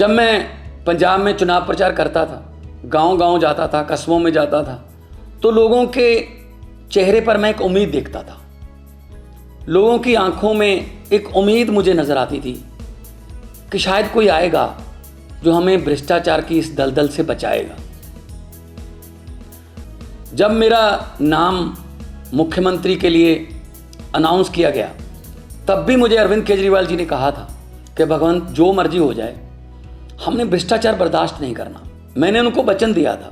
जब मैं पंजाब में चुनाव प्रचार करता था, गांव-गांव जाता था, कस्बों में जाता था, तो लोगों के चेहरे पर मैं एक उम्मीद देखता था। लोगों की आंखों में एक उम्मीद मुझे नज़र आती थी कि शायद कोई आएगा जो हमें भ्रष्टाचार की इस दलदल से बचाएगा। जब मेरा नाम मुख्यमंत्री के लिए अनाउंस किया गया, तब भी मुझे अरविंद केजरीवाल जी ने कहा था कि भगवंत जो मर्जी हो जाए, हमने भ्रष्टाचार बर्दाश्त नहीं करना। मैंने उनको वचन दिया था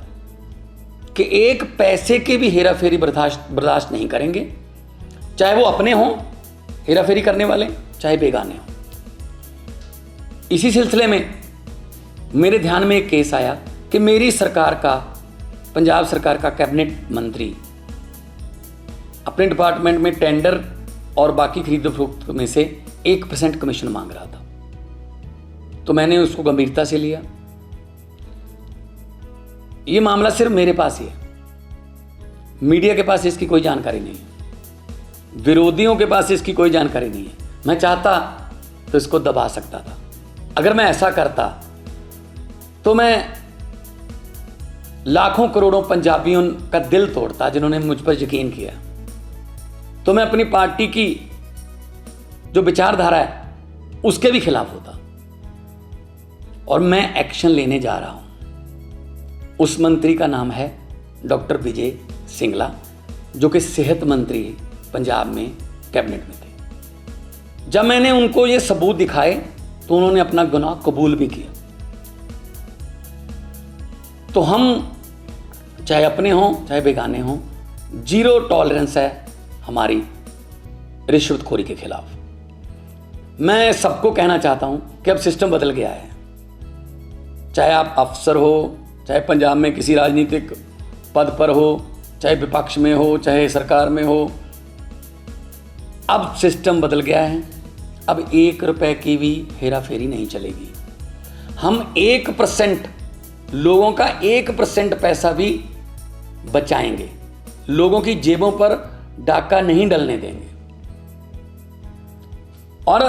कि एक पैसे के भी हेरा फेरी बर्दाश्त नहीं करेंगे, चाहे वो अपने हों हेरा फेरी करने वाले, चाहे बेगाने हों। इसी सिलसिले में मेरे ध्यान में एक केस आया कि मेरी सरकार का, पंजाब सरकार का कैबिनेट मंत्री अपने डिपार्टमेंट में टेंडर और बाकी खरीदो फरोख्त में से 1% कमीशन मांग रहा था। तो मैंने उसको गंभीरता से लिया। ये मामला सिर्फ मेरे पास ही है, मीडिया के पास इसकी कोई जानकारी नहीं है, विरोधियों के पास इसकी कोई जानकारी नहीं है। मैं चाहता तो इसको दबा सकता था। अगर मैं ऐसा करता तो मैं लाखों करोड़ों पंजाबियों का दिल तोड़ता जिन्होंने मुझ पर यकीन किया। तो मैं अपनी पार्टी की जो विचारधारा है उसके भी खिलाफ होता, और मैं एक्शन लेने जा रहा हूं। उस मंत्री का नाम है डॉक्टर विजय सिंगला, जो कि सेहत मंत्री पंजाब में कैबिनेट में थे। जब मैंने उनको ये सबूत दिखाए तो उन्होंने अपना गुनाह कबूल भी किया। तो हम चाहे अपने हों चाहे बेगाने हों, जीरो टॉलरेंस है हमारी रिश्वतखोरी के खिलाफ। मैं सबको कहना चाहता हूं कि अब सिस्टम बदल गया है। चाहे आप अफसर हो, चाहे पंजाब में किसी राजनीतिक पद पर हो, चाहे विपक्ष में हो, चाहे सरकार में हो, अब सिस्टम बदल गया है। अब 1 रुपए की भी हेरा फेरी नहीं चलेगी। हम 1%, लोगों का 1% पैसा भी बचाएंगे। लोगों की जेबों पर डाका नहीं डलने देंगे। और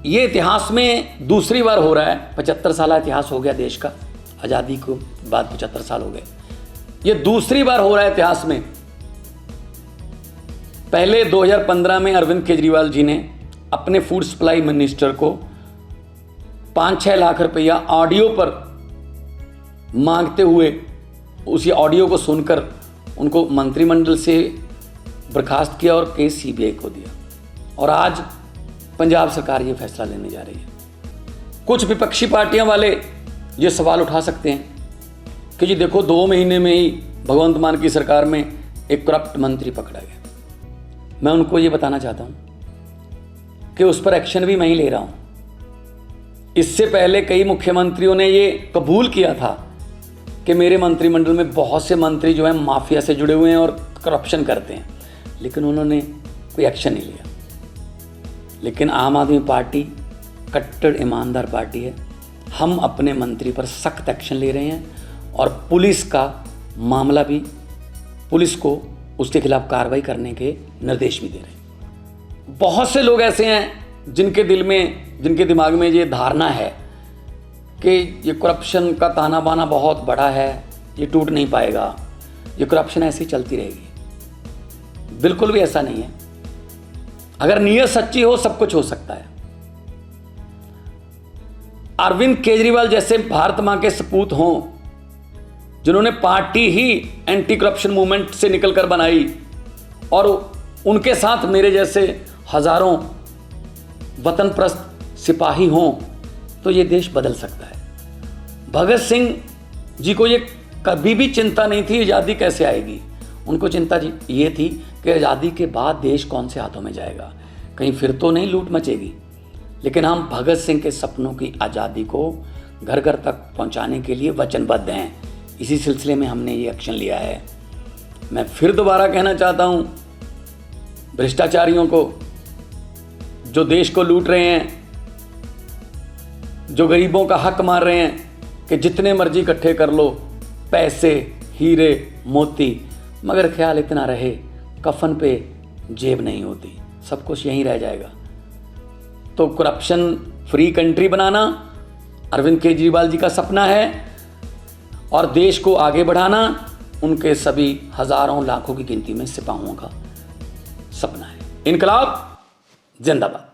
ये इतिहास में दूसरी बार हो रहा है। 75 साल इतिहास हो गया देश का, आज़ादी को बाद 75 साल हो गए। ये दूसरी बार हो रहा है इतिहास में। पहले 2015 में अरविंद केजरीवाल जी ने अपने फूड सप्लाई मिनिस्टर को 5-6 लाख रुपया ऑडियो पर मांगते हुए, उसी ऑडियो को सुनकर उनको मंत्रिमंडल से बर्खास्त किया और केस सीबीआई को दिया। और आज पंजाब सरकार ये फैसला लेने जा रही है। कुछ विपक्षी पार्टियां वाले ये सवाल उठा सकते हैं कि जी देखो, 2 महीने में ही भगवंत मान की सरकार में एक करप्ट मंत्री पकड़ा गया। मैं उनको ये बताना चाहता हूं कि उस पर एक्शन भी मैं ही ले रहा हूं। इससे पहले कई मुख्यमंत्रियों ने ये कबूल किया था कि मेरे मंत्रिमंडल में बहुत से मंत्री जो हैं माफिया से जुड़े हुए हैं और करप्शन करते हैं, लेकिन उन्होंने कोई एक्शन नहीं लिया। लेकिन आम आदमी पार्टी कट्टर ईमानदार पार्टी है। हम अपने मंत्री पर सख्त एक्शन ले रहे हैं और पुलिस का मामला भी, पुलिस को उसके खिलाफ कार्रवाई करने के निर्देश भी दे रहे हैं। बहुत से लोग ऐसे हैं जिनके दिमाग में ये धारणा है कि ये करप्शन का ताना बाना बहुत बड़ा है, ये टूट नहीं पाएगा, ये करप्शन ऐसी चलती रहेगी। बिल्कुल भी ऐसा नहीं है। अगर नीयत सच्ची हो सब कुछ हो सकता है। अरविंद केजरीवाल जैसे भारत मां के सपूत हों, जिन्होंने पार्टी ही एंटी करप्शन मूवमेंट से निकलकर बनाई, और उनके साथ मेरे जैसे हजारों वतनप्रस्त सिपाही हों, तो ये देश बदल सकता है। भगत सिंह जी को ये कभी भी चिंता नहीं थी आज़ादी कैसे आएगी। उनको चिंता ये थी कि आज़ादी के बाद देश कौन से हाथों में जाएगा, कहीं फिर तो नहीं लूट मचेगी। लेकिन हम भगत सिंह के सपनों की आज़ादी को घर घर तक पहुंचाने के लिए वचनबद्ध हैं। इसी सिलसिले में हमने ये एक्शन लिया है। मैं फिर दोबारा कहना चाहता हूँ भ्रष्टाचारियों को, जो देश को लूट रहे हैं, जो गरीबों का हक मार रहे हैं कि जितने मर्जी इकट्ठे कर लो पैसे, हीरे, मोती, मगर ख्याल इतना रहे कफन पे जेब नहीं होती, सब कुछ यहीं रह जाएगा। तो करप्शन फ्री कंट्री बनाना अरविंद केजरीवाल जी का सपना है और देश को आगे बढ़ाना उनके सभी हजारों लाखों की गिनती में सिपाहियों का सपना है। इनकलाब जिंदाबाद।